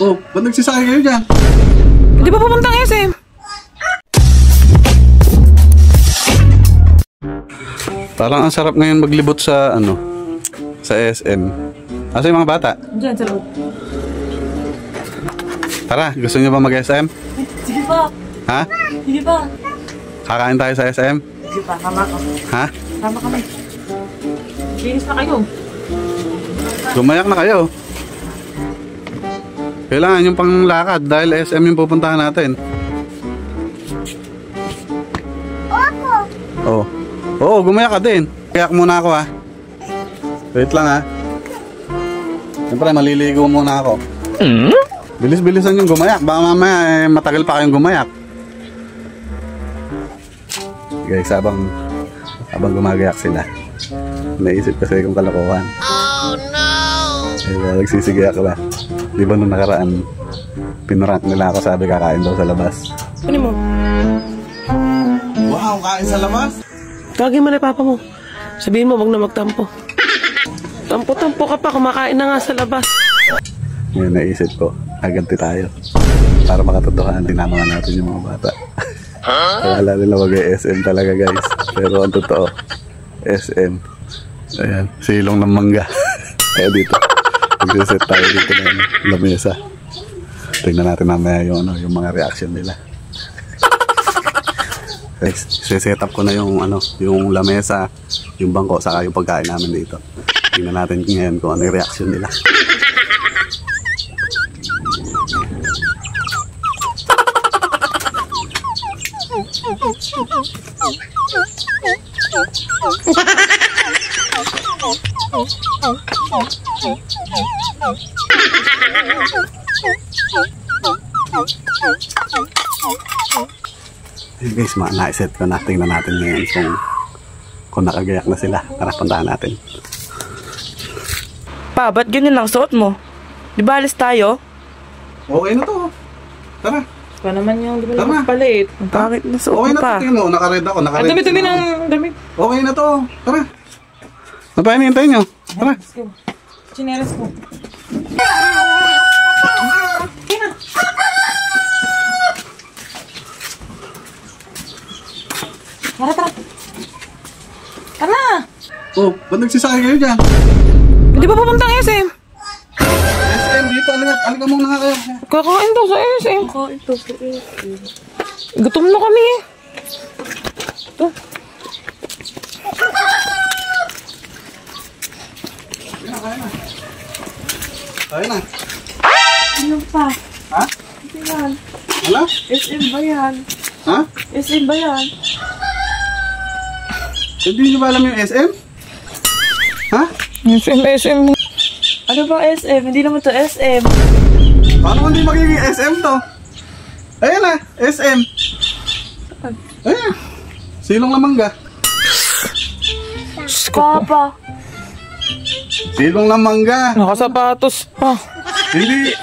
Oh, ba't nagsisakay kayo dyan? Hindi ba pupuntang SM? Parang ang sarap ngayon maglibot sa sa SM. Asa yung mga bata? Diyan sa loob. Tara, gusto niyo ba mag-SM? Sige pa. Ha? Sige pa. Kakain tayo sa SM? Sige pa, tama ka. Ha? Tama kami. Linis na kayo. Gumayak na kayo. Kailangan yung panglakad dahil SM yung pupuntahan natin. Oo. Oo, gumayak ka din. Kayak muna ako ha. Wait lang ha. Siyempre maliligo muna ako. Bilis-bilisan yung gumayak. Baka mamaya matagal pa kayong gumayak. Guys, habang gumagayak sila, naisip kasi kong kalokohan. Oh no! Nagsisigayak ba? Di ba nung nakaraan, pinurank nila ako, sabi kakain daw sa labas. Ano mo? Wow, kain sa labas? Tawagin mo na papa mo. Sabihin mo, wag na magtampo. Tampo-tampo ka pa, kumakain na nga sa labas. Ngayon naisip ko, aganti tayo. Para makatotohanan, tinama natin yung mga bata. Kala nila mag-SM talaga guys. Pero ang totoo, SM. Ayan, silong ng mangga. Kaya dito, mag-set tayo dito ng lamesa. Tingnan natin mamaya yung mga reaction nila. Guys, set up ko na yung lamesa, yung bangko, saka yung pagkain namin dito. Tingnan natin ngayon kung ano yung reaction nila. Hey guys, na-set ko na. Tingnan natin ngayon kung nakagayak na sila. Tara, puntahan natin. Pa, ba't ganyan lang suot mo? Di ba alis tayo? Okay na to. Tara. Pa naman yung, di ba lang palit? Ang pangit na suot Okay mo na pa. to. Tingnan mo, nakared ako. Ang dami-dami ng damit. Okay na to. Tara. Ano pa hinihintay nyo? Tara. Chinelas ko. Tara, tara. Tara! Oh, ba't nagsisakay kayo dyan? Hindi ba pupuntang SM? SM dito, alika muna nga kayo. Kakain daw sa SM. Kakain daw sa SM. Gutom na kami eh. Ito. Kaya na. Ano pa? Ha? Ito yan. Ano? SM ba yan? Ha? SM ba yan? Hindi nyo ba alam yung SM? Ha? SM. Ano ba SM? Hindi naman to SM. Paano hindi magiging SM to? Ayan na, SM. Ayan. Silong na mangga. Papa. Silong na mangga. Nakasapatos pa. Hindi,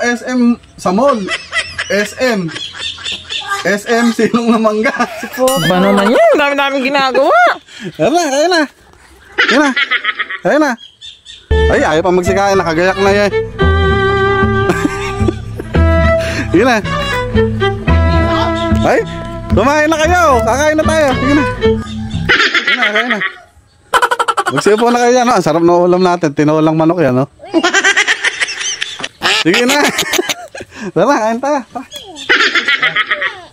SM sa mall. SM. SM, silong na mangga. Ba naman yan? Dami-dami ginagawa. Ayan na, ayan na. Ayan na. Ayan na. Ay, ayaw pa magsikain. Nakagayak na yan. Ayan na. Ay, kumain na kayo. Kakain na tayo. Ayan na. Ayan na, kakain na. Magsipo na kayo yan. Ang sarap na ulam natin. Tinulang manok yan, no? Sige na. Tara, kain tayo.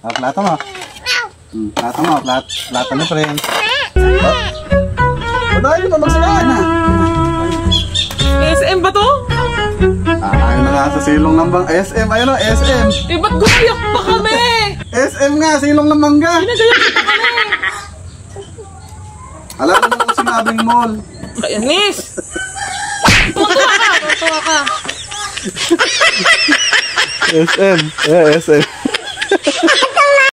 Plato mo. Plato mo. Plato ni friend. Dahil pa magsikain na. SM ba to? Ayun na nga sa silong ng bang. SM, ayun o, SM. Eh, ba't gumayak pa kami? SM nga, silong ng mangga. Ginagayak pa kami. Alam mo kung sinabing mall. Kainis. Tuwa ka. SM. Yeah, SM.